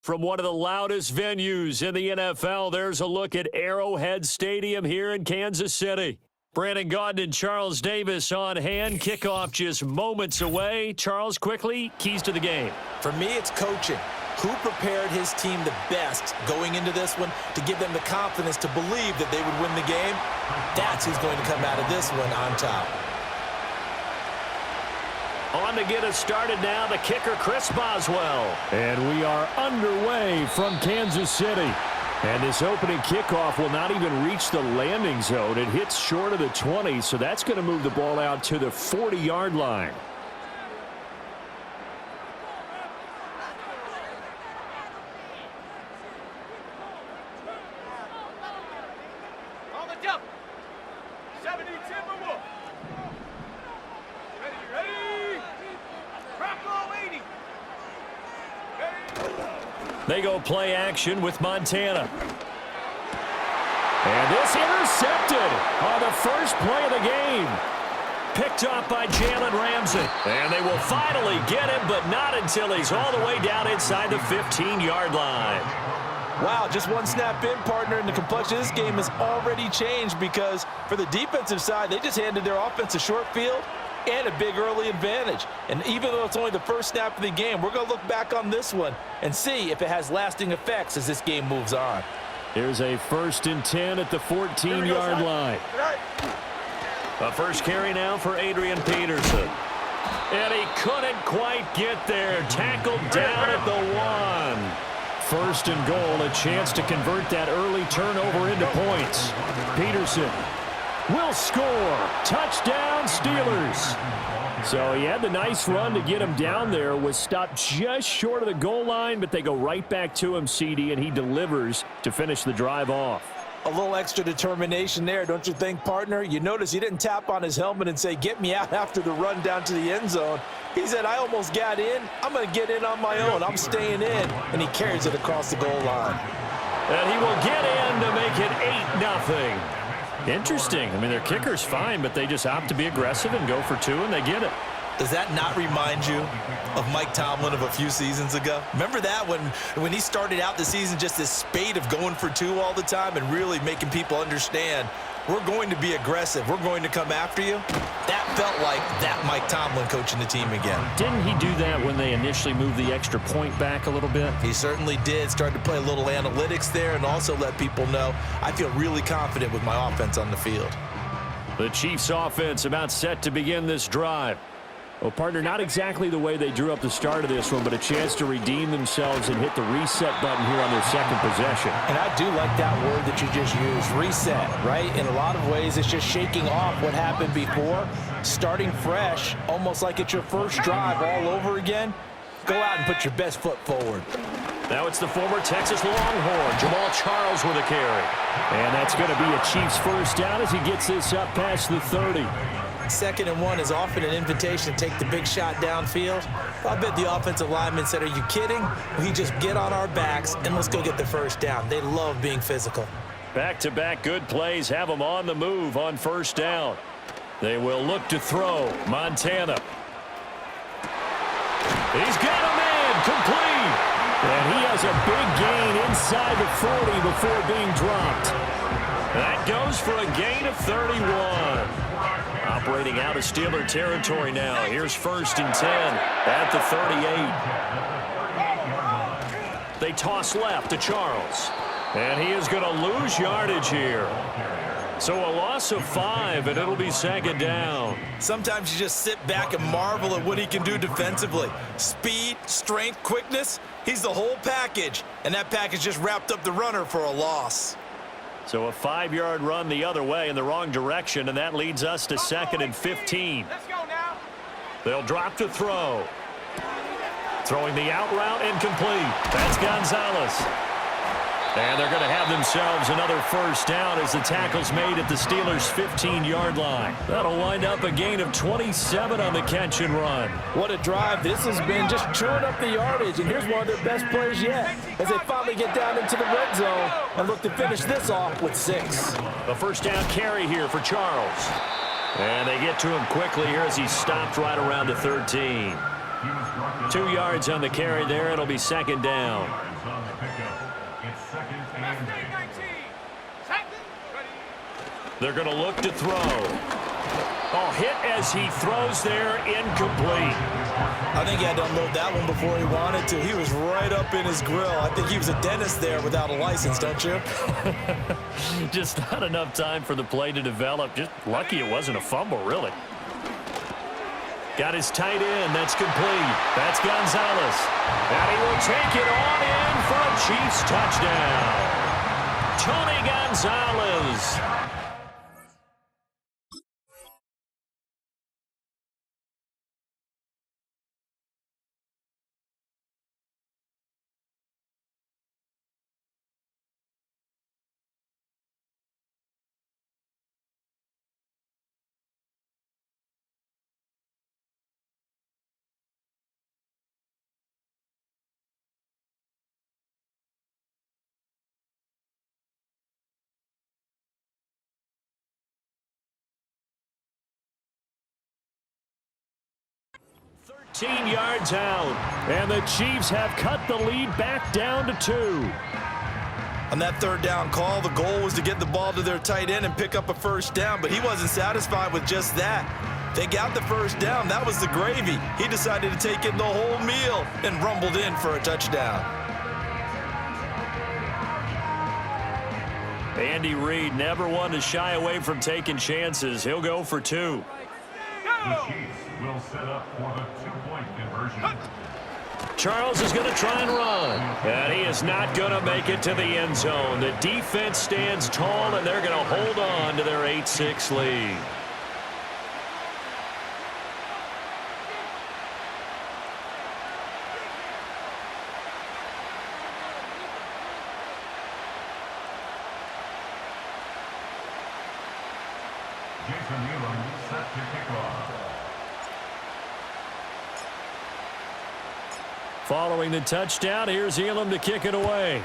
From one of the loudest venues in the NFL, there's a look at Arrowhead Stadium here in Kansas City. Brandon Gaudin and Charles Davis on hand. Kickoff just moments away. Charles, quickly, keys to the game. For me, it's coaching. Who prepared his team the best going into this one to give them the confidence to believe that they would win the game? That's who's going to come out of this one on top. On to get us started now, the kicker, Chris Boswell. And we are underway from Kansas City. And this opening kickoff will not even reach the landing zone. It hits short of the 20, so that's going to move the ball out to the 40-yard line. They go play action with Montana. And this intercepted on the first play of the game. Picked off by Jalen Ramsey. And they will finally get him, but not until he's all the way down inside the 15-yard line. Wow, just one snap in, partner, and the complexion of this game has already changed because for the defensive side, they just handed their offense a short field and a big early advantage. And even though it's only the first snap of the game, we're going to look back on this one and see if it has lasting effects as this game moves on. Here's a 1st and 10 at the 14-yard line. A first carry now for Adrian Peterson. And he couldn't quite get there. Tackled down at the 1. 1st and goal, a chance to convert that early turnover into points. Peterson will score. Touchdown, Steelers. So he had the nice run to get him down there. Was stopped just short of the goal line, but they go right back to him, CD, and he delivers to finish the drive off. A little extra determination there, don't you think, partner? You notice he didn't tap on his helmet and say, get me out after the run down to the end zone. He said, I almost got in. I'm going to get in on my own. I'm staying in. And he carries it across the goal line. And he will get in to make it 8-0. Interesting. I mean, their kicker's fine, but they just opt to be aggressive and go for 2, and they get it. Does that not remind you of Mike Tomlin of a few seasons ago? Remember that when he started out the season, just this spate of going for 2 all the time and really making people understand, we're going to be aggressive. We're going to come after you. That felt like that Mike Tomlin coaching the team again. Didn't he do that when they initially moved the extra point back a little bit? He certainly did. Started to play a little analytics there and also let people know, I feel really confident with my offense on the field. The Chiefs offense about set to begin this drive. Well, partner, not exactly the way they drew up the start of this one, but a chance to redeem themselves and hit the reset button here on their second possession. And I do like that word that you just used, reset, right? In a lot of ways, it's just shaking off what happened before, starting fresh, almost like it's your first drive all over again. Go out and put your best foot forward. Now it's the former Texas Longhorn, Jamal Charles with a carry. And that's going to be a Chiefs first down as he gets this up past the 30. 2nd and 1 is often an invitation to take the big shot downfield. I bet the offensive lineman said, are you kidding? We just get on our backs and let's go get the first down. They love being physical. Back-to-back good plays have them on the move on first down. They will look to throw. Montana. He's got him in, complete. And he has a big gain inside the 40 before being dropped. That goes for a gain of 31. Operating out of Steeler territory now. Here's 1st and 10 at the 38. They toss left to Charles. And he is going to lose yardage here. So a loss of 5, and it'll be 2nd down. Sometimes you just sit back and marvel at what he can do defensively. Speed, strength, quickness. He's the whole package. And that package just wrapped up the runner for a loss. So a 5-yard run the other way in the wrong direction, and that leads us to 2nd and 15. Let's go now. They'll drop to throw. Throwing the out route incomplete. That's Gonzalez. And they're going to have themselves another first down as the tackle's made at the Steelers' 15-yard line. That'll wind up a gain of 27 on the catch and run. What a drive this has been, just chewing up the yardage. And here's one of their best plays yet as they finally get down into the red zone and look to finish this off with 6. A first down carry here for Charles. And they get to him quickly here as he's stopped right around the 13. 2 yards on the carry there. It'll be 2nd down. They're going to look to throw. Oh, hit as he throws there, incomplete. I think he had to unload that one before he wanted to. He was right up in his grill. I think he was a dentist there without a license, don't you? Just not enough time for the play to develop. Just lucky it wasn't a fumble, really. Got his tight end. That's complete. That's Gonzalez. And he will take it on in for a Chiefs touchdown. Tony Gonzalez. Yards out, and the Chiefs have cut the lead back down to 2. On that third down call, the goal was to get the ball to their tight end and pick up a first down, but he wasn't satisfied with just that. They got the first down. That was the gravy. He decided to take in the whole meal and rumbled in for a touchdown. Andy Reid never one to shy away from taking chances. He'll go for 2. The Chiefs will set up for the two-point conversion. Charles is going to try and run, and he is not going to make it to the end zone. The defense stands tall, and they're going to hold on to their 8-6 lead. Set to kick off. Following the touchdown, here's Elam to kick it away.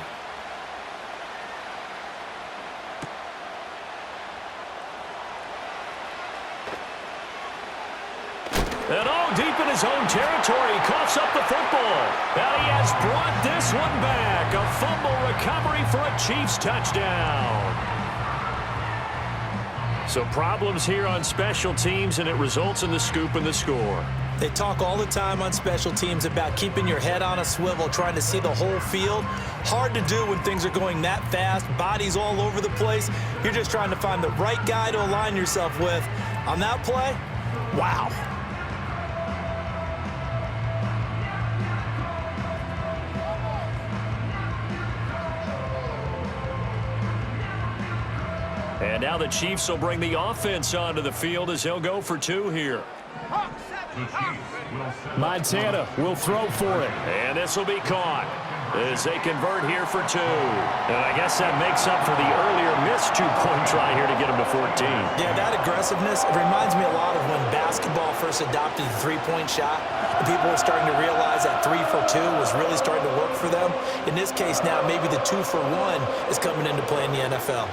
And all deep in his own territory, he coughs up the football. And he has brought this one back. A fumble recovery for a Chiefs touchdown. So problems here on special teams, and it results in the scoop and the score. They talk all the time on special teams about keeping your head on a swivel, trying to see the whole field. Hard to do when things are going that fast, bodies all over the place. You're just trying to find the right guy to align yourself with. On that play, wow. And now the Chiefs will bring the offense onto the field as they'll go for 2 here. Montana will throw for it. And this will be caught as they convert here for 2. And I guess that makes up for the earlier missed 2-point try here to get them to 14. Yeah, that aggressiveness, it reminds me a lot of when basketball first adopted the three-point shot. And people were starting to realize that 3 for 2 was really starting to work for them. In this case now, maybe the 2 for 1 is coming into play in the NFL.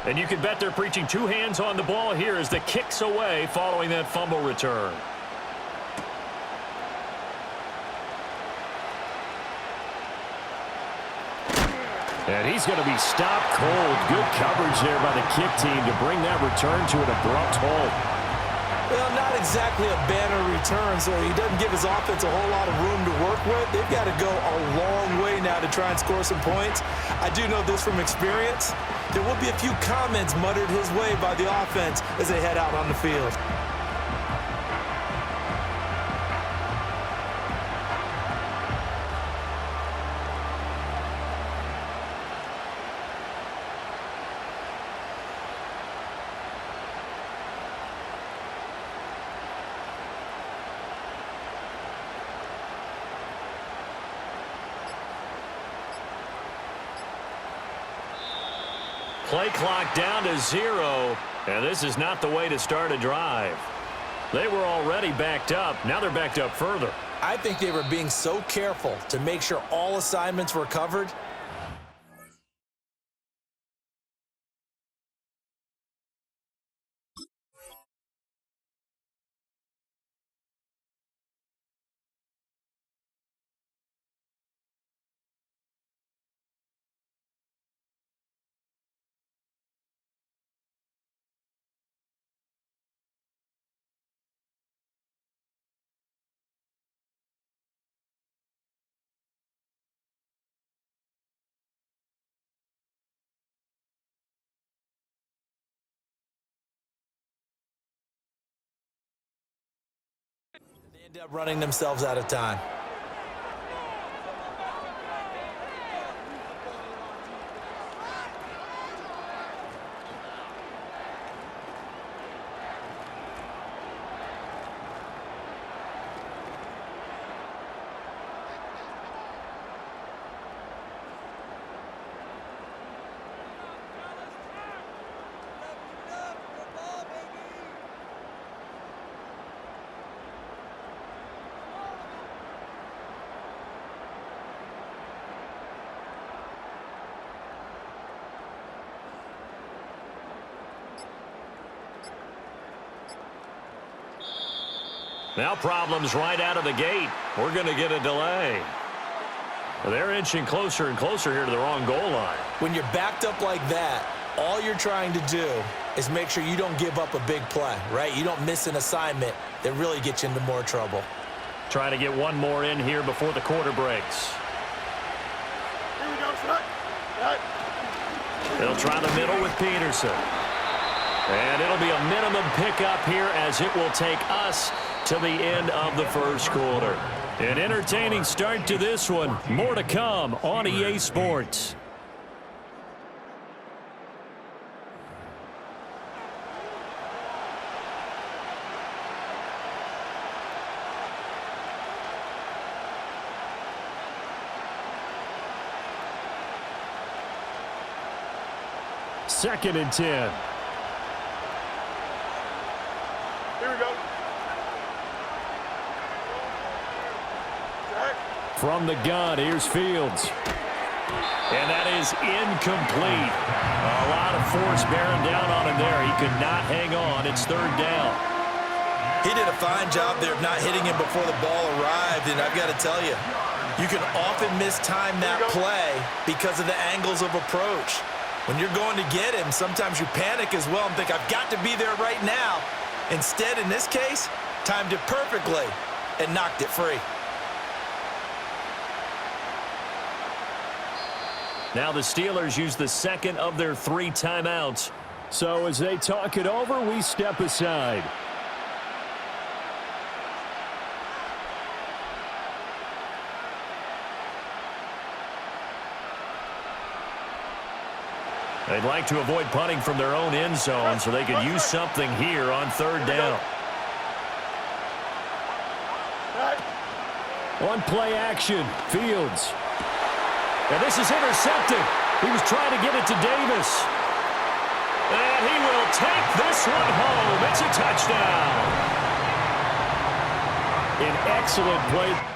And you can bet they're preaching 2 hands on the ball here as the kick's away following that fumble return. And he's going to be stopped cold. Good coverage there by the kick team to bring that return to an abrupt halt. Well, not exactly a banner return, so he doesn't give his offense a whole lot of room to work with. They've got to go a long way now to try and score some points. I do know this from experience. There will be a few comments muttered his way by the offense as they head out on the field. Play clock down to 0, and this is not the way to start a drive. They were already backed up. Now they're backed up further. I think they were being so careful to make sure all assignments were covered End up running themselves out of time. Now problems right out of the gate. We're going to get a delay. They're inching closer and closer here to the wrong goal line. When you're backed up like that, all you're trying to do is make sure you don't give up a big play, right? You don't miss an assignment that really gets you into more trouble. Trying to get one more in here before the quarter breaks. Here we go, shot. They'll try the middle with Peterson. And it'll be a minimum pickup here as it will take us to the end of the first quarter. An entertaining start to this one. More to come on EA Sports. Second and 10. Here we go. From the gun, here's Fields. And that is incomplete. A lot of force bearing down on him there. He could not hang on. It's third down. He did a fine job there of not hitting him before the ball arrived, and I've got to tell you, you can often mistime that play because of the angles of approach. When you're going to get him, sometimes you panic as well and think, I've got to be there right now. Instead, in this case, timed it perfectly and knocked it free. Now the Steelers use the second of their 3 timeouts. So as they talk it over, we step aside. They'd like to avoid punting from their own end zone so they could use something here on third down. On play action, Fields. And this is intercepted. He was trying to get it to Davis. And he will take this one home. It's a touchdown. An excellent play.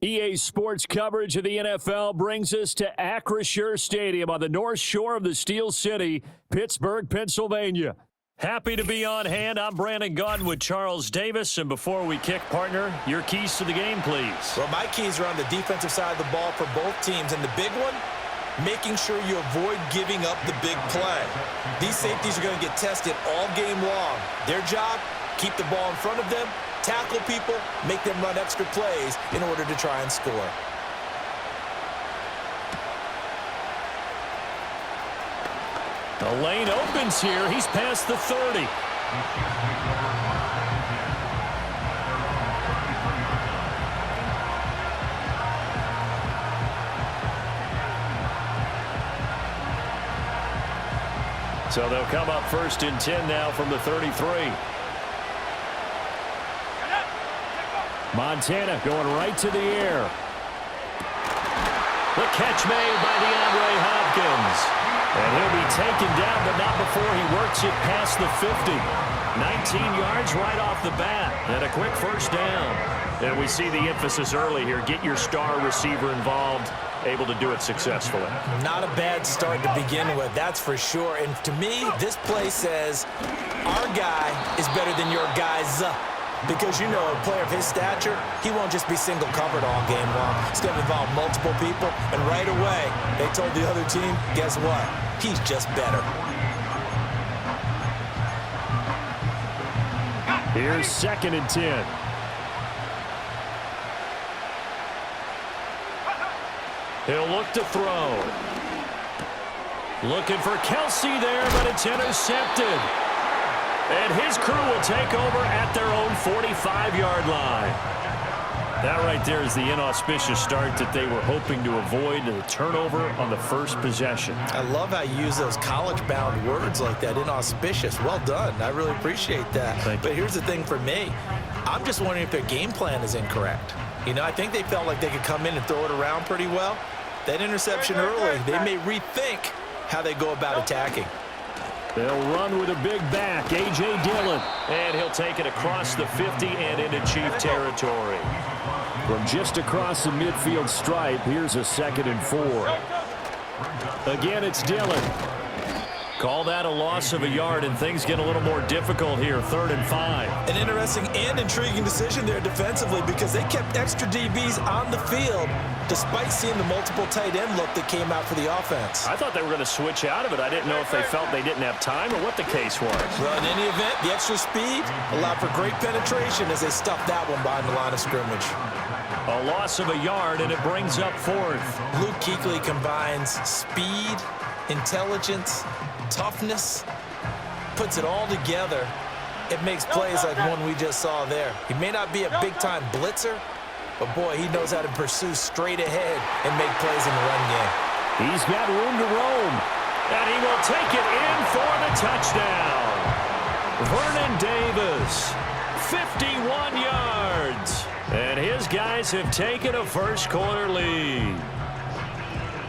EA Sports coverage of the NFL brings us to Acrisure Stadium on the north shore of the Steel City, Pittsburgh, Pennsylvania. Happy to be on hand. I'm Brandon Gaudin with Charles Davis. And before we kick, partner, your keys to the game, please. Well, my keys are on the defensive side of the ball for both teams. And the big one, making sure you avoid giving up the big play. These safeties are going to get tested all game long. Their job, keep the ball in front of them, tackle people, make them run extra plays in order to try and score. The lane opens here. He's past the 30. So they'll come up 1st and 10 now from the 33. Montana going right to the air. The catch made by DeAndre Hopkins. And he'll be taken down, but not before he works it past the 50. 19 yards right off the bat. And a quick first down. And we see the emphasis early here. Get your star receiver involved. Able to do it successfully. Not a bad start to begin with, that's for sure. And to me, this play says our guy is better than your guy's. Because, you know, a player of his stature, he won't just be single covered all game long. It's going to involve multiple people. And right away, they told the other team, guess what? He's just better. Here's 2nd and 10. He'll look to throw. Looking for Kelsey there, but it's intercepted. And his crew will take over at their own 45-yard line. That right there is the inauspicious start that they were hoping to avoid, the turnover on the first possession. I love how you use those college-bound words like that, inauspicious. Well done. I really appreciate that. But here's the thing for me. I'm just wondering if their game plan is incorrect. You know, I think they felt like they could come in and throw it around pretty well. That interception early, they may rethink how they go about attacking. They'll run with a big back, A.J. Dillon. And he'll take it across the 50 and into Chief territory. From just across the midfield stripe, here's a 2nd and 4. Again, it's Dillon. Call that a loss of a yard, and things get a little more difficult here, 3rd and 5. An interesting and intriguing decision there defensively because they kept extra DBs on the field despite seeing the multiple tight end look that came out for the offense. I thought they were going to switch out of it. I didn't know if they felt they didn't have time or what the case was. Well, in any event, the extra speed allowed for great penetration as they stuffed that one behind the line of scrimmage. A loss of a yard, and it brings up 4th. Luke Kuechly combines speed, intelligence, toughness, puts it all together. It makes plays like one we just saw there. He may not be a big-time blitzer, but, boy, he knows how to pursue straight ahead and make plays in the run game. He's got room to roam, and he will take it in for the touchdown. Vernon Davis, 51 yards. And his guys have taken a first-quarter lead.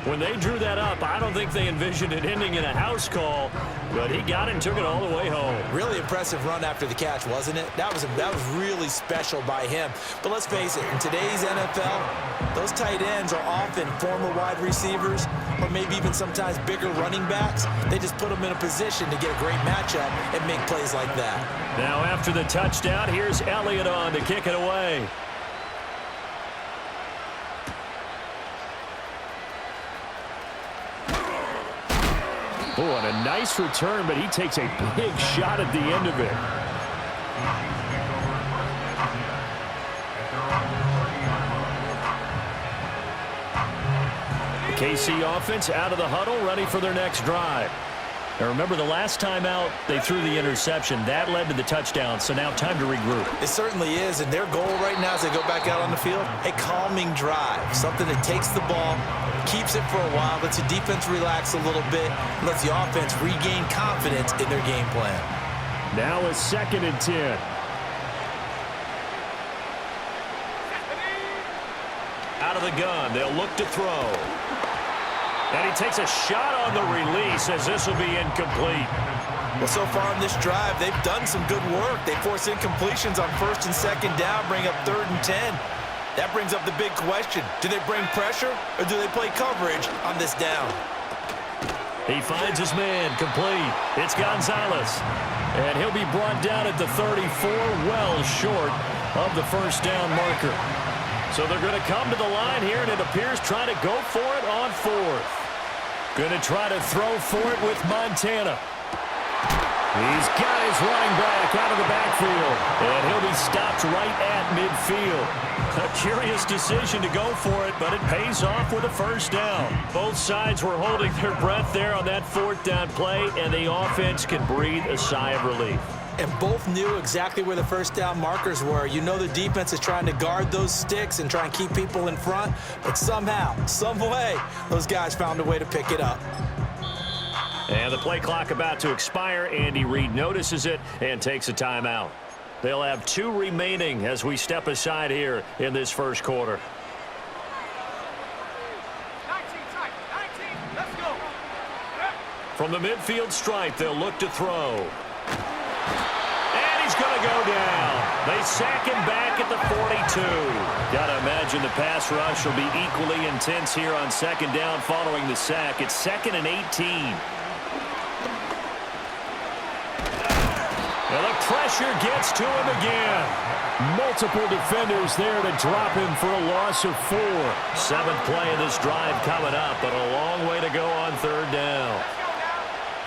When they drew that up, I don't think they envisioned it ending in a house call, but he got it and took it all the way home. Really impressive run after the catch, wasn't it? That was really special by him. But let's face it, in today's NFL, those tight ends are often former wide receivers or maybe even sometimes bigger running backs. They just put them in a position to get a great matchup and make plays like that. Now after the touchdown, here's Elliott on to kick it away. Oh, and a nice return, but he takes a big shot at the end of it. The KC offense out of the huddle, ready for their next drive. Now remember, the last time out, they threw the interception. That led to the touchdown, so now time to regroup. It certainly is, and their goal right now as they go back out on the field, a calming drive, something that takes the ball, keeps it for a while, lets the defense relax a little bit, lets the offense regain confidence in their game plan. Now a 2nd and 10. Out of the gun, they'll look to throw. And he takes a shot on the release as this will be incomplete. Well, so far in this drive, they've done some good work. They force incompletions on 1st and 2nd down, bring up 3rd and 10. That brings up the big question. Do they bring pressure or do they play coverage on this down? He finds his man, complete. It's Gonzalez. And he'll be brought down at the 34, well short of the first down marker. So they're going to come to the line here, and it appears trying to go for it on fourth. Going to try to throw for it with Montana. He's got his running back out of the backfield, and he'll be stopped right at midfield. A curious decision to go for it, but it pays off with a first down. Both sides were holding their breath there on that fourth down play, and the offense can breathe a sigh of relief. And both knew exactly where the first down markers were. You know the defense is trying to guard those sticks and try and keep people in front, but somehow, some way, those guys found a way to pick it up. And the play clock about to expire. Andy Reid notices it and takes a timeout. They'll have 2 remaining as we step aside here in this first quarter. 19, let's go. From the midfield stripe, they'll look to throw. And he's going to go down. They sack him back at the 42. Got to imagine the pass rush will be equally intense here on second down following the sack. It's 2nd and 18. And the pressure gets to him again. Multiple defenders there to drop him for a loss of 4. 7th play of this drive coming up, but a long way to go on third down.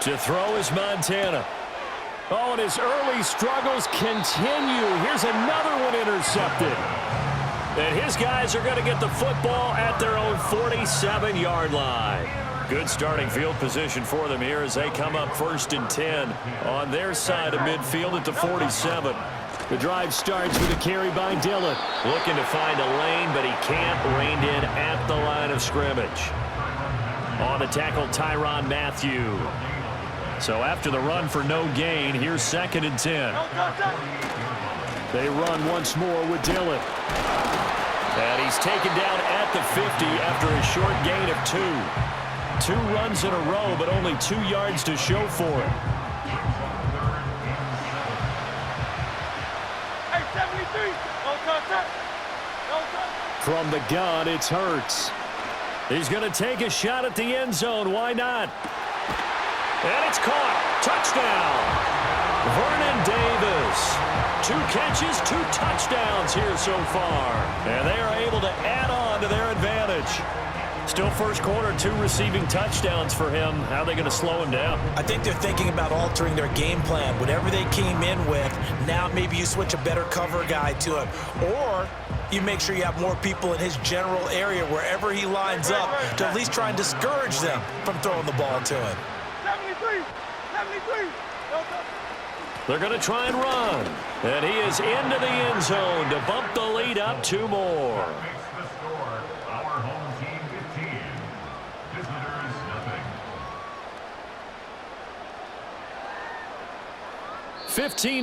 To throw is Montana. Oh, and his early struggles continue. Here's another one intercepted. And his guys are going to get the football at their own 47-yard line. Good starting field position for them here as they come up 1st and 10 on their side of midfield at the 47. The drive starts with a carry by Dillon. Looking to find a lane, but he can't. Reined in at the line of scrimmage. On the tackle, Tyrann Mathieu. So after the run for no gain, here's 2nd and 10. They run once more with Dillon. And he's taken down at the 50 after a short gain of 2. 2 runs in a row, but only 2 yards to show for it. Hey, 73, no contact. From the gun, it's Hurts. He's going to take a shot at the end zone. Why not? And it's caught. Touchdown. Vernon Davis. 2 catches, 2 touchdowns here so far. And they are able to add on to their advantage. Still first quarter, 2 receiving touchdowns for him. How are they going to slow him down? I think they're thinking about altering their game plan. Whatever they came in with, now maybe you switch a better cover guy to him. Or you make sure you have more people in his general area wherever he lines up to at least try and discourage them from throwing the ball to him. 73, no contact. They're going to try and run. And he is into the end zone to bump the lead up 2 more. Makes the score our home team 15, visitors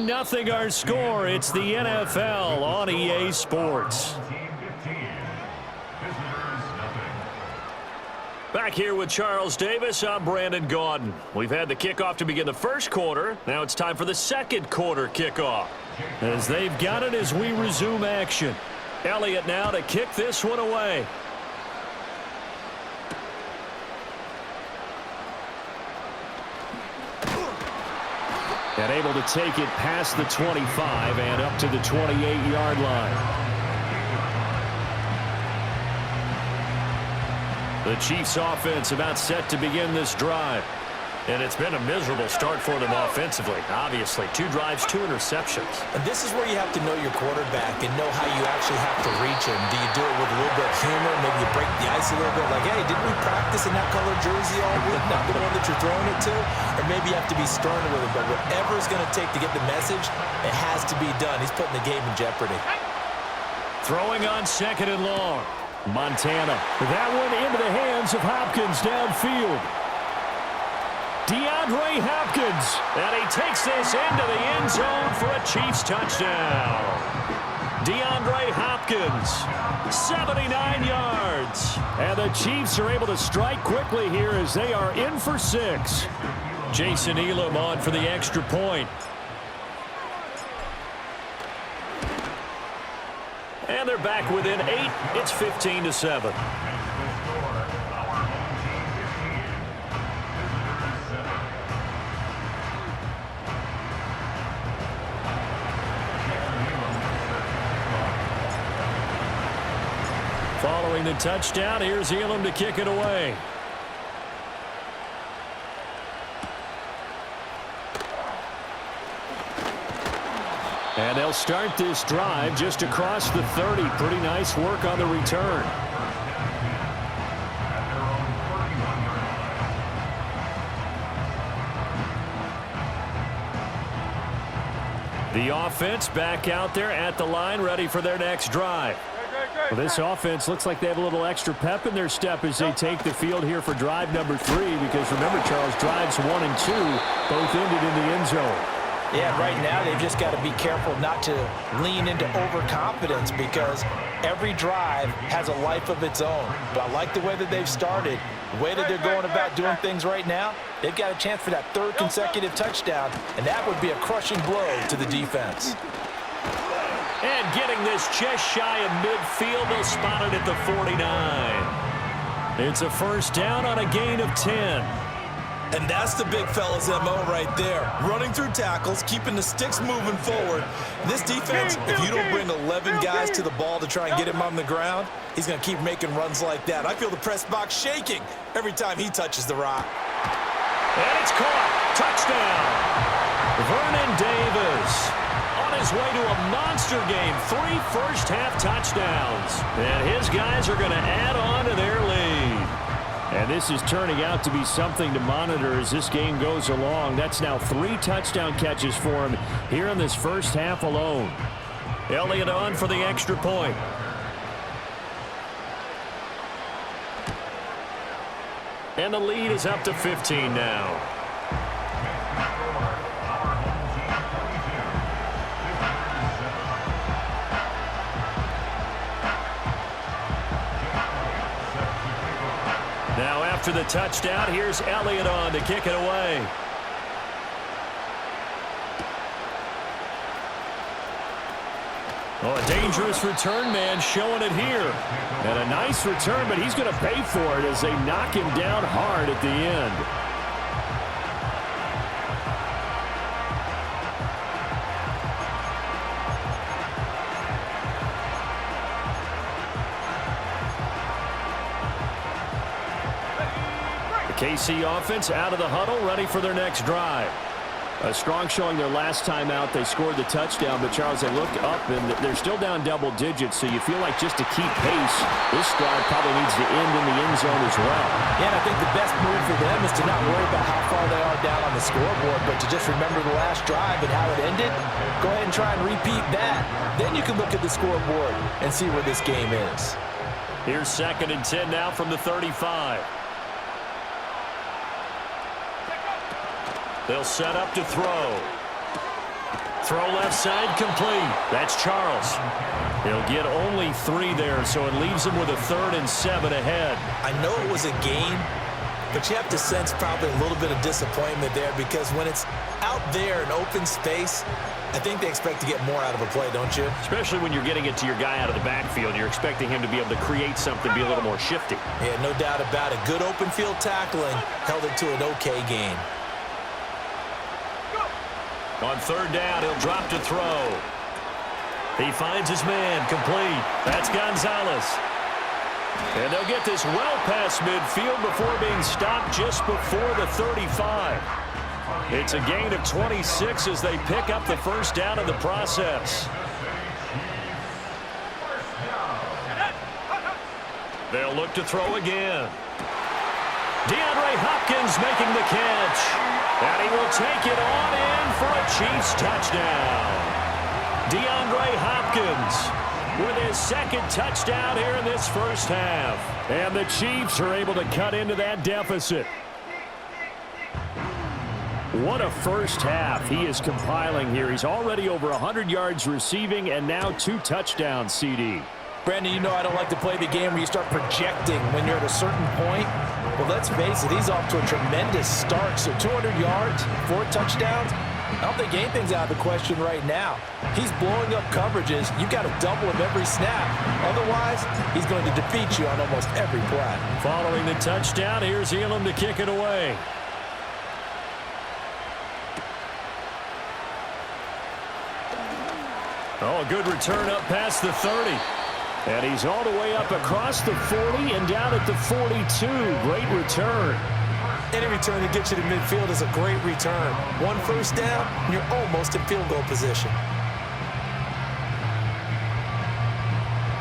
nothing. 15-0 our score. It's the NFL on EA Sports. Home team 15, visitors nothing. Back here with Charles Davis, I'm Brandon Gaudin. We've had the kickoff to begin the first quarter. Now it's time for the second quarter kickoff. As they've got it as we resume action. Elliott now to kick this one away. And able to take it past the 25 and up to the 28-yard line. The Chiefs offense about set to begin this drive. And it's been a miserable start for them offensively. Obviously, 2 drives, 2 interceptions. And this is where you have to know your quarterback and know how you actually have to reach him. Do you do it with a little bit of humor? Maybe you break the ice a little bit. Like, hey, didn't we practice in that color jersey all week? Not the one that you're throwing it to? Or maybe you have to be sterner with it. But whatever it's going to take to get the message, it has to be done. He's putting the game in jeopardy. Throwing on 2nd and long. Montana. That one into the hands of Hopkins downfield. DeAndre Hopkins. And he takes this into the end zone for a Chiefs touchdown. DeAndre Hopkins, 79 yards. And the Chiefs are able to strike quickly here as they are in for 6. Jason Elam on for the extra point. And And they're back within 8. It's 15-7. Following the touchdown, here's Elam to kick it away. And they'll start this drive just across the 30. Pretty nice work on the return. The offense back out there at the line, ready for their next drive. Well, this offense looks like they have a little extra pep in their step as they take the field here for drive number 3, because remember, Charles, drives 1 and 2 both ended in the end zone. Yeah, right now they've just got to be careful not to lean into overconfidence, because every drive has a life of its own. But I like the way that they've started, the way that they're going about doing things right now. They've got a chance for that 3rd consecutive touchdown, and that would be a crushing blow to the defense. And getting this just shy of midfield, they'll spot it at the 49. It's a first down on a gain of 10. And that's the big fella's MO right there. Running through tackles, keeping the sticks moving forward. This defense, if you don't bring 11 guys to the ball to try and get him on the ground, he's going to keep making runs like that. I feel the press box shaking every time he touches the rock. And it's caught. Touchdown. Vernon Davis on his way to a monster game. 3 first-half touchdowns. And his guys are going to add on to their lead. And this is turning out to be something to monitor as this game goes along. That's now 3 touchdown catches for him here in this first half alone. Elliott on for the extra point. And the lead is up to 15 now. Now after the touchdown, here's Elliott on to kick it away. Oh, a dangerous return man showing it here. And a nice return, but he's going to pay for it as they knock him down hard at the end. The KC offense out of the huddle, ready for their next drive. A strong showing their last time out. They scored the touchdown, but Charles, they looked up and they're still down double digits, so you feel like just to keep pace, this drive probably needs to end in the end zone as well. Yeah, and I think the best move for them is to not worry about how far they are down on the scoreboard, but to just remember the last drive and how it ended. Go ahead and try and repeat that. Then you can look at the scoreboard and see where this game is. Here's 2nd and 10 now from the 35. They'll set up to throw. Throw left side complete. That's Charles. He'll get only 3 there, so it leaves him with a 3rd and 7 ahead. I know it was a gain, but you have to sense probably a little bit of disappointment there, because when it's out there in open space, I think they expect to get more out of a play, don't you? Especially when you're getting it to your guy out of the backfield. You're expecting him to be able to create something, be a little more shifty. Yeah, no doubt about it. Good open field tackling held it to an okay gain. On 3rd down, he'll drop to throw. He finds his man, complete. That's Gonzalez. And they'll get this well past midfield before being stopped just before the 35. It's a gain of 26 as they pick up the first down in the process. They'll look to throw again. DeAndre Hopkins making the catch. And he will take it on in for a Chiefs touchdown. DeAndre Hopkins with his 2nd touchdown here in this first half. And the Chiefs are able to cut into that deficit. What a first half he is compiling here. He's already over 100 yards receiving and now 2 touchdowns, CD. Brandon, you know I don't like to play the game where you start projecting when you're at a certain point. Well, let's face it, he's off to a tremendous start. So 200 yards, 4 touchdowns, I don't think anything's out of the question right now. He's blowing up coverages. You've got to double him every snap. Otherwise, he's going to defeat you on almost every play. Following the touchdown, here's Elam to kick it away. Oh, a good return up past the 30. And he's all the way up across the 40 and down at the 42. Great return. Any return that gets you to midfield is a great return. One first down, and you're almost in field goal position.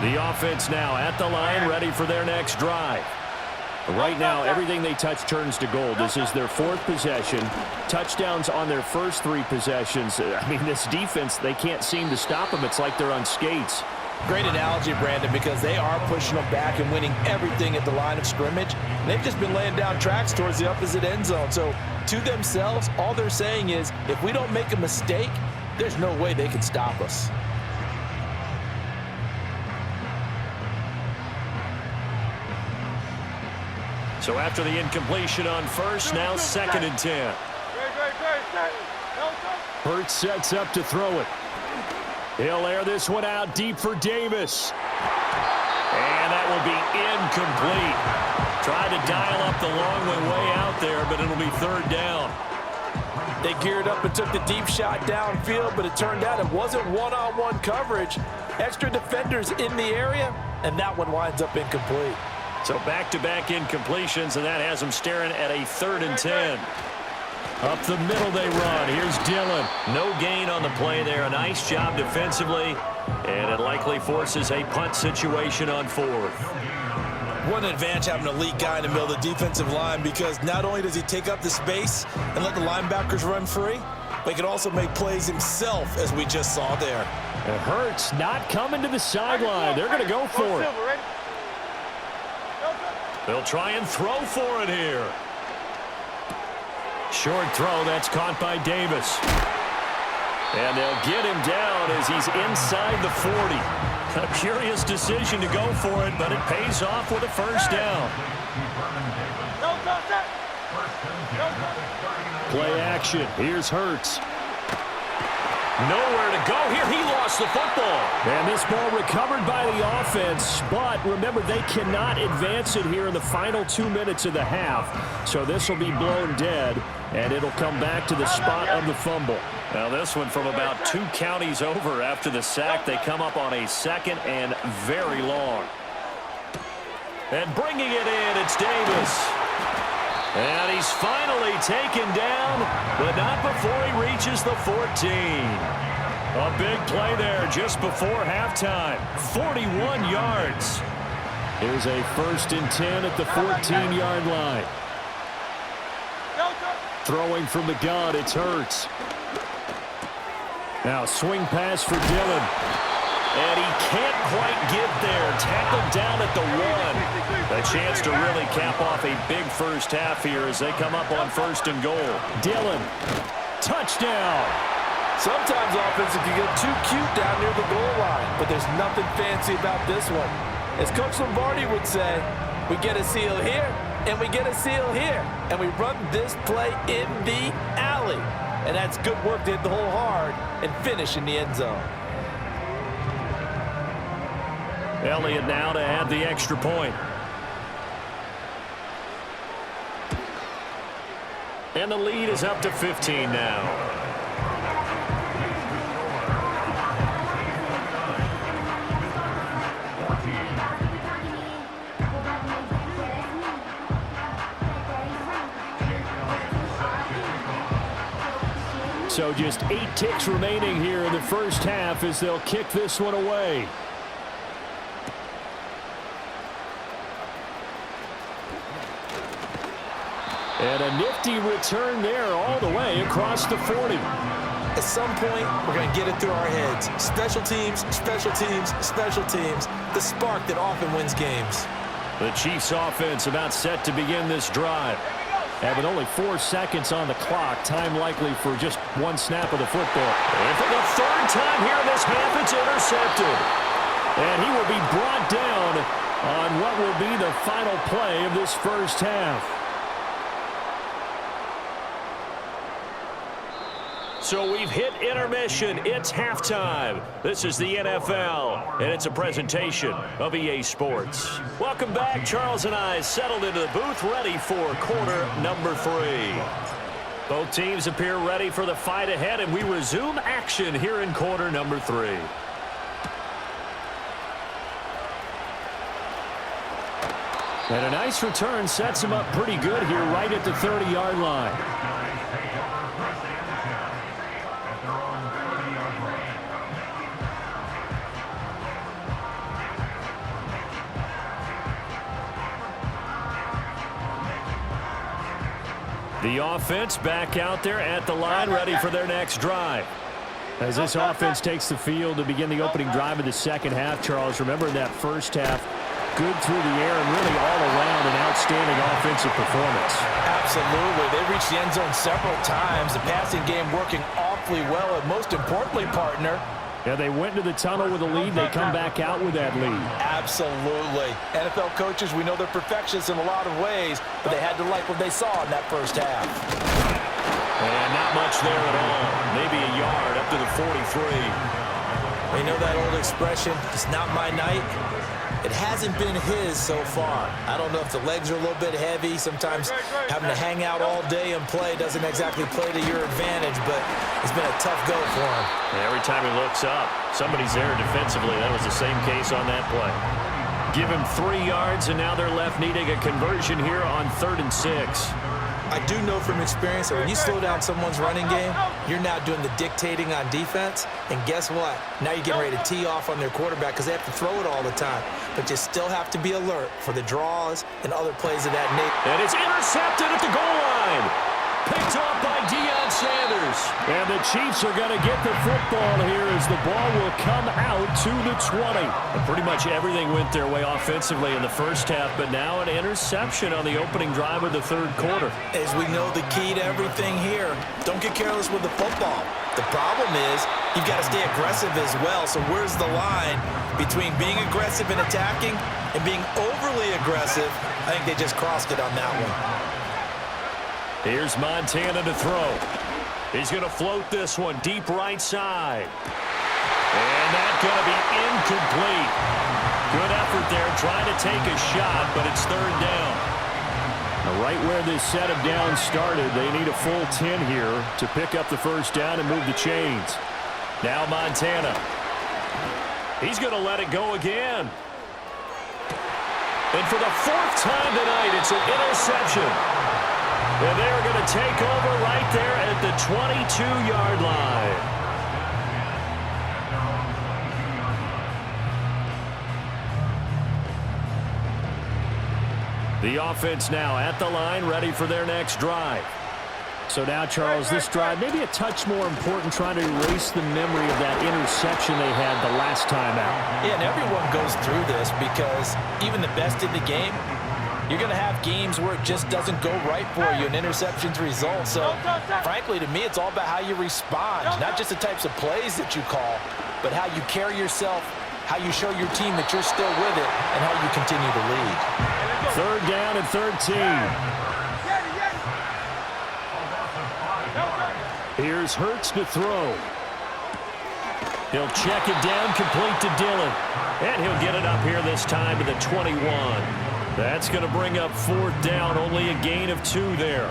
The offense now at the line, ready for their next drive. Right now, everything they touch turns to gold. This is their 4th possession. Touchdowns on their first 3 possessions. I mean, this defense, they can't seem to stop them. It's like they're on skates. Great analogy, Brandon, because they are pushing them back and winning everything at the line of scrimmage. They've just been laying down tracks towards the opposite end zone. So, to themselves, all they're saying is, if we don't make a mistake, there's no way they can stop us. So after the incompletion on first, now 2nd and 10. Hurts sets up to throw it. He'll air this one out deep for Davis. And that will be incomplete. Tried to dial up the long way out there, but it'll be 3rd down. They geared up and took the deep shot downfield, but it turned out it wasn't one-on-one coverage. Extra defenders in the area, and that one winds up incomplete. So back-to-back incompletions, and that has them staring at a 3rd and 10. Up the middle they run. Here's Dillon. No gain on the play there. A nice job defensively, and it likely forces a punt situation on 4th. What an advantage having an elite guy in the middle of the defensive line, because not only does he take up the space and let the linebackers run free, but he can also make plays himself, as we just saw there. It hurts not coming to the sideline. They're going to go for it. They'll try and throw for it here. Short throw, that's caught by Davis. And they'll get him down as he's inside the 40. A curious decision to go for it, but it pays off with a 1st down. Play action. Here's Hurts. Nowhere to go here. He lost the football. And this ball recovered by the offense, but remember, they cannot advance it here in the final 2 minutes of the half. So this will be blown dead, and it'll come back to the spot of the fumble. Now this one from about 2 counties over after the sack. They come up on a 2nd and very long. And bringing it in, it's Davis. And he's finally taken down, but not before he reaches the 14. A big play there just before halftime. 41 yards. Here's a 1st and 10 at the 14-yard line. Throwing from the gun, it's Hurts. Now swing pass for Dillon. And he can't quite get there. Tackled down at the 1. A chance to really cap off a big first half here as they come up on 1st and goal. Dillon, touchdown. Sometimes offenses can get too cute down near the goal line, but there's nothing fancy about this one. As Coach Lombardi would say, we get a seal here, and we get a seal here, and we run this play in the alley. And that's good work to hit the hole hard and finish in the end zone. Elliott now to add the extra point. And the lead is up to 15 now. So just 8 ticks remaining here in the first half as they'll kick this one away. And a nifty return there all the way across the 40. At some point, we're going to get it through our heads. Special teams, special teams, special teams. The spark that often wins games. The Chiefs offense about set to begin this drive. Having only 4 seconds on the clock, time likely for just 1 snap of the football. And for the 3rd time here in this half, it's intercepted. And he will be brought down on what will be the final play of this first half. So we've hit intermission. It's halftime. This is the NFL, and it's a presentation of EA Sports. Welcome back. Charles and I settled into the booth, ready for quarter number 3. Both teams appear ready for the fight ahead, and we resume action here in quarter number 3. And a nice return sets him up pretty good here right at the 30-yard line. The offense back out there at the line, ready for their next drive. As this offense takes the field to begin the opening drive of the second half, Charles, remember in that first half, good through the air and really all around an outstanding offensive performance. Absolutely. They reached the end zone several times. The passing game working awfully well, and most importantly, partner, yeah, they went into the tunnel with a lead. They come back out with that lead. Absolutely. NFL coaches, we know they're perfectionists in a lot of ways, but they had to like what they saw in that first half. And not much there at all. Maybe a yard up to the 43. You know that old expression, it's not my night? It hasn't been his so far. I don't know if the legs are a little bit heavy. Sometimes having to hang out all day and play doesn't exactly play to your advantage, but it's been a tough go for him. And every time he looks up, somebody's there defensively. That was the same case on that play. Give him 3 yards, and now they're left needing a conversion here on 3rd and 6. I do know from experience that when you slow down someone's running game, you're now doing the dictating on defense. And guess what? Now you're getting ready to tee off on their quarterback because they have to throw it all the time. But you still have to be alert for the draws and other plays of that nature. And it's intercepted at the goal line. Picked off by Deion Sanders. And the Chiefs are going to get the football here as the ball will come out to the 20. And pretty much everything went their way offensively in the first half, but now an interception on the opening drive of the 3rd quarter. As we know, the key to everything here, don't get careless with the football. The problem is you've got to stay aggressive as well. So where's the line between being aggressive and attacking and being overly aggressive? I think they just crossed it on that one. Here's Montana to throw. He's going to float this one deep right side. And that's going to be incomplete. Good effort there trying to take a shot, but it's 3rd down. Now, right where this set of downs started, they need a full 10 here to pick up the 1st down and move the chains. Now Montana. He's going to let it go again. And for the 4th time tonight, it's an interception. And they're going to take over right there at the 22-yard line. The offense now at the line, ready for their next drive. So now, Charles, this drive maybe a touch more important, trying to erase the memory of that interception they had the last time out. Yeah, and everyone goes through this because even the best in the game, you're going to have games where it just doesn't go right for you, and interceptions result. So, frankly, to me, it's all about how you respond, not just the types of plays that you call, but how you carry yourself, how you show your team that you're still with it, and how you continue to lead. 3rd down and 13. Here's Hurts to throw. He'll check it down, complete to Dillon. And he'll get it up here this time to the 21. That's going to bring up 4th down, only a gain of 2 there.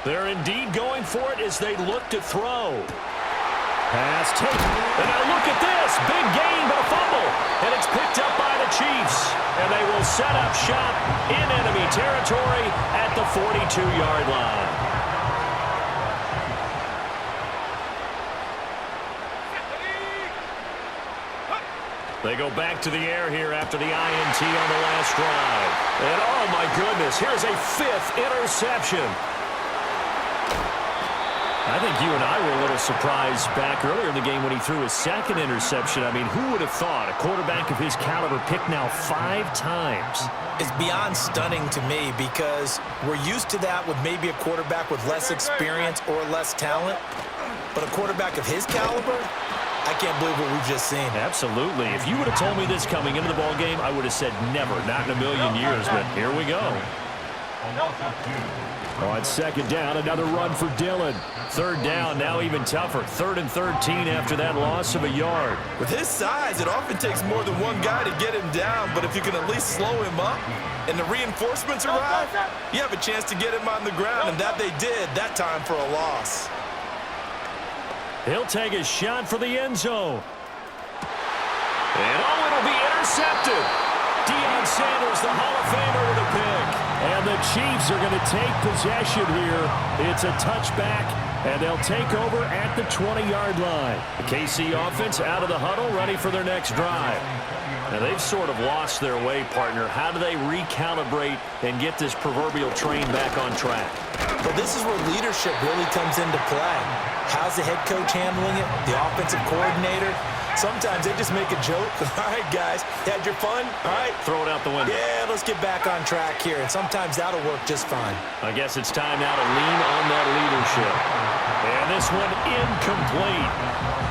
They're indeed going for it as they look to throw. Pass taken. And now look at this. Big gain, but a fumble. And it's picked up by the Chiefs. And they will set up shop in enemy territory at the 42-yard line. They go back to the air here after the INT on the last drive. And oh my goodness, here's a 5th interception. I think you and I were a little surprised back earlier in the game when he threw his 2nd interception. I mean, who would have thought a quarterback of his caliber picked now 5 times? It's beyond stunning to me because we're used to that with maybe a quarterback with less experience or less talent. But a quarterback of his caliber, I can't believe what we've just seen. Absolutely. If you would have told me this coming into the ball game, I would have said never, not in a million years, but here we go. A loss of 2. On second down, another run for Dillon. Third down, now even tougher. 3rd and 13 after that loss of a yard. With his size, it often takes more than one guy to get him down, but if you can at least slow him up and the reinforcements arrive, you have a chance to get him on the ground, and that they did that time for a loss. He'll take a shot for the end zone. And it'll be intercepted. Deion Sanders, the Hall of Famer, with a pick. And the Chiefs are going to take possession here. It's a touchback, and they'll take over at the 20-yard line. The KC offense out of the huddle, ready for their next drive. Now, they've sort of lost their way, partner. How do they recalibrate and get this proverbial train back on track? Well, this is where leadership really comes into play. How's the head coach handling it? The offensive coordinator? Sometimes they just make a joke. All right, guys, had your fun? All right. Throw it out the window. Yeah, let's get back on track here. And sometimes that'll work just fine. I guess it's time now to lean on that leadership. And this one incomplete.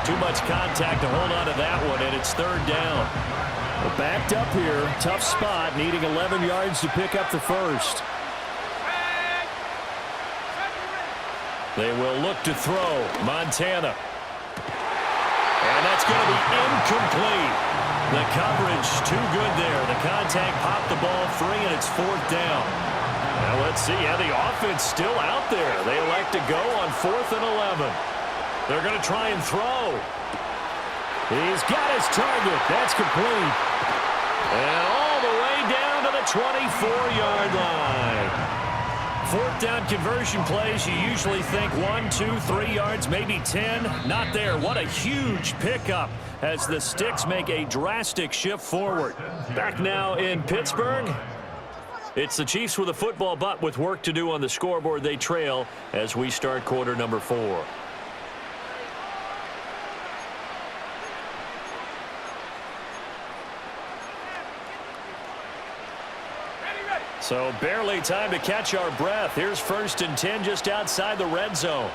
Too much contact to hold on to that one, and it's 3rd down. Well, backed up here. Tough spot, needing 11 yards to pick up the first. They will look to throw. Montana. And that's going to be incomplete. The coverage too good there. The contact popped the ball free, and it's 4th down. Well, let's see. Yeah, the offense still out there. They elect to go on 4th and 11. They're going to try and throw. He's got his target. That's complete. And all the way down to the 24-yard line. 4th down conversion plays, you usually think 1, 2, 3 yards, maybe 10. Not there. What a huge pickup as the Sticks make a drastic shift forward. Back now in Pittsburgh. It's the Chiefs with a football, but with work to do on the scoreboard, they trail as we start quarter number 4. So barely time to catch our breath. Here's 1st and 10 just outside the red zone.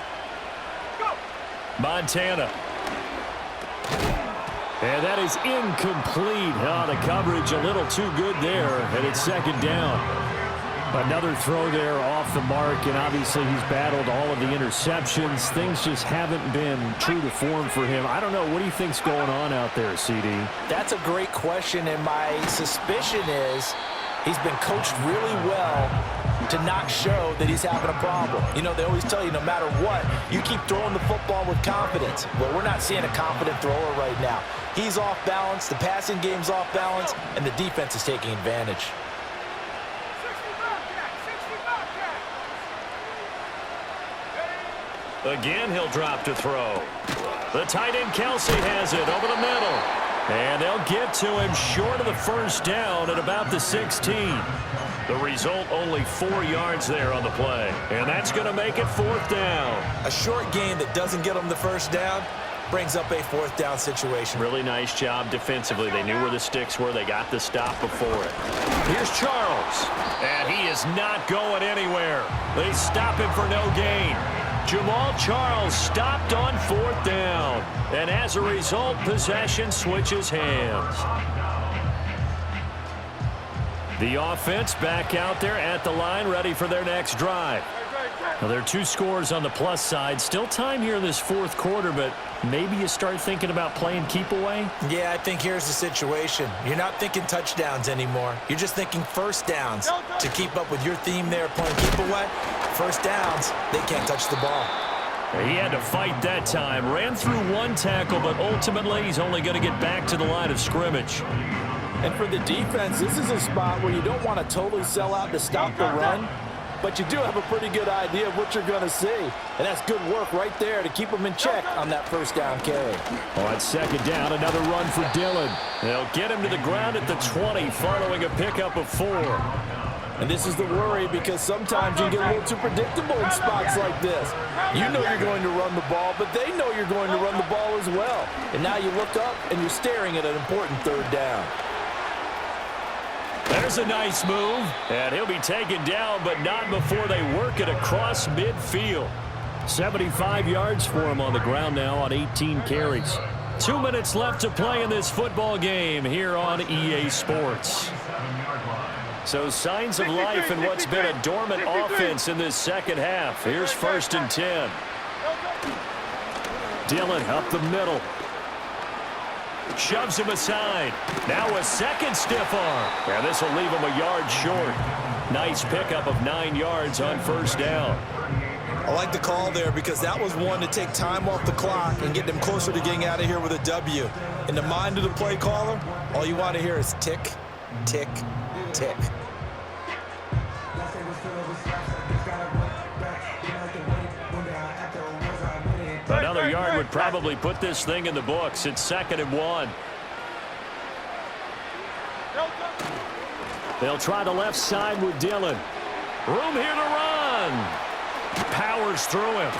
Montana. And that is incomplete. Oh, the coverage a little too good there, and it's 2nd down. Another throw there off the mark, and obviously he's battled all of the interceptions. Things just haven't been true to form for him. I don't know. What do you think's going on out there, CD? That's a great question, and my suspicion is he's been coached really well to not show that he's having a problem. You know, they always tell you no matter what, you keep throwing the football with confidence. Well, we're not seeing a confident thrower right now. He's off balance, the passing game's off balance, and the defense is taking advantage. Again, he'll drop to throw. The tight end Kelsey has it over the middle. And they'll get to him short of the 1st down at about the 16. The result, only 4 yards there on the play. And that's going to make it 4th down. A short gain that doesn't get them the 1st down brings up a 4th down situation. Really nice job defensively. They knew where the Sticks were. They got the stop before it. Here's Charles. And he is not going anywhere. They stop him for no gain. Jamal Charles stopped on 4th down. And as a result, possession switches hands. The offense back out there at the line, ready for their next drive. Now, there are 2 scores on the plus side. Still time here in this 4th quarter, but maybe you start thinking about playing keep away? Yeah, I think here's the situation. You're not thinking touchdowns anymore. You're just thinking 1st downs. To keep up with your theme there, playing keep away, 1st downs, they can't touch the ball. He had to fight that time. Ran through 1 tackle, but ultimately he's only going to get back to the line of scrimmage. And for the defense, this is a spot where you don't want to totally sell out to stop the run, but you do have a pretty good idea of what you're going to see. And that's good work right there to keep them in check on that 1st down carry. On 2nd down, another run for Dillon. They'll get him to the ground at the 20 following a pickup of 4. And this is the worry, because sometimes you get a little too predictable in spots like this. You know you're going to run the ball, but they know you're going to run the ball as well. And now you look up and you're staring at an important 3rd down. There's a nice move, and he'll be taken down, but not before they work it across midfield. 75 yards for him on the ground now on 18 carries. 2 minutes left to play in this football game here on EA Sports. So signs of life in what's been a dormant offense in this second half. Here's 1st and 10. Dillon up the middle. Shoves him aside. Now a second stiff arm. And this will leave him a yard short. Nice pickup of 9 yards on 1st down. I like the call there because that was one to take time off the clock and get them closer to getting out of here with a W. In the mind of the play caller, all you want to hear is tick, tick, tick. Another yard would probably put this thing in the books. It's 2nd and 1. They'll try the left side with Dillon. Room here to run. Powers through him.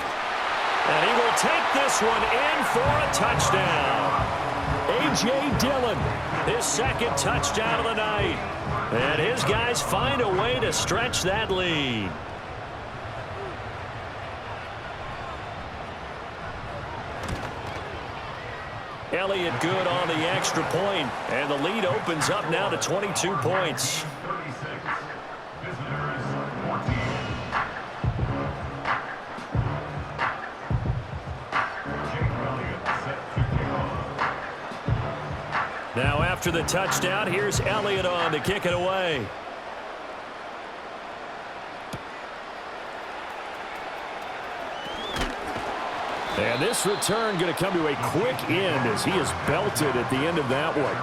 And he will take this one in for a touchdown. A.J. Dillon, his 2nd touchdown of the night. And his guys find a way to stretch that lead. Elliott good on the extra point, and the lead opens up now to 22 points. 36. Visitors 14. Now after the touchdown, here's Elliott on to kick it away. And this return going to come to a quick end as he is belted at the end of that one.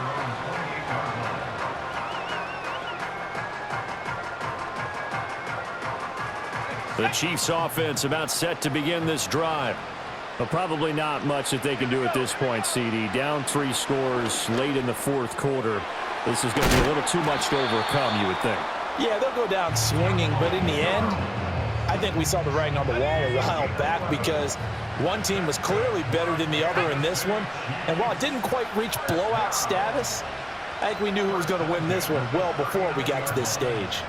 The Chiefs offense about set to begin this drive. But probably not much that they can do at this point, CD. Down 3 scores late in the 4th quarter. This is going to be a little too much to overcome, you would think. Yeah, they'll go down swinging, but in the end, I think we saw the writing on the wall a while back because one team was clearly better than the other in this one. And while it didn't quite reach blowout status, I think we knew who was going to win this one well before we got to this stage.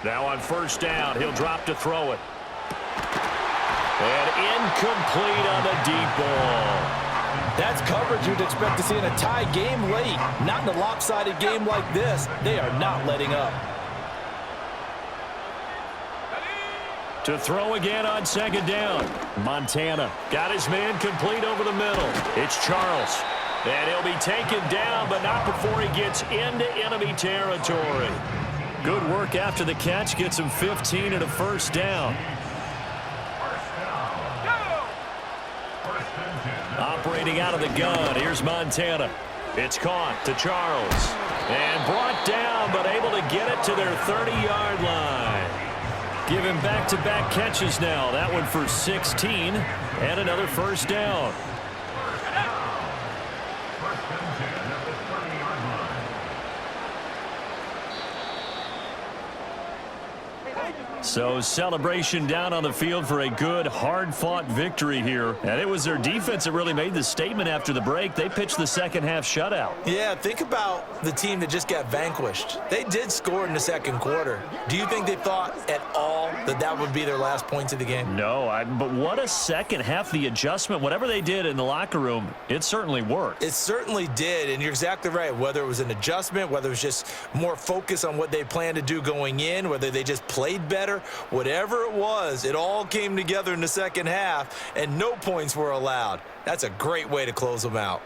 Now on 1st down, he'll drop to throw it. And incomplete on the deep ball. That's coverage you'd expect to see in a tie game late. Not in a lopsided game like this. They are not letting up. To throw again on 2nd down. Montana got his man complete over the middle. It's Charles. And he'll be taken down, but not before he gets into enemy territory. Good work after the catch. Gets him 15 and a 1st down. Operating out of the gun. Here's Montana. It's caught to Charles. And brought down, but able to get it to their 30-yard line. Give him back-to-back catches now. That one for 16 and another 1st down. So celebration down on the field for a good, hard-fought victory here. And it was their defense that really made the statement after the break. They pitched the second half shutout. Yeah, think about the team that just got vanquished. They did score in the 2nd quarter. Do you think they thought at all that that would be their last points of the game? No, but what a second half. The adjustment, whatever they did in the locker room, it certainly worked. It certainly did, and you're exactly right. Whether it was an adjustment, whether it was just more focus on what they planned to do going in, whether they just played better, whatever it was, it all came together in the 2nd half, and no points were allowed. That's a great way to close them out.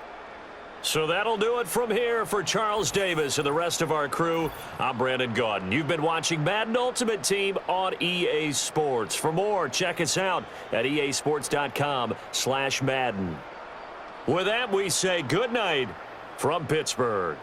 So that'll do it from here for Charles Davis and the rest of our crew. I'm Brandon Gaudin. You've been watching Madden Ultimate Team on EA Sports. For more, check us out at easports.com/Madden. With that, we say good night from Pittsburgh.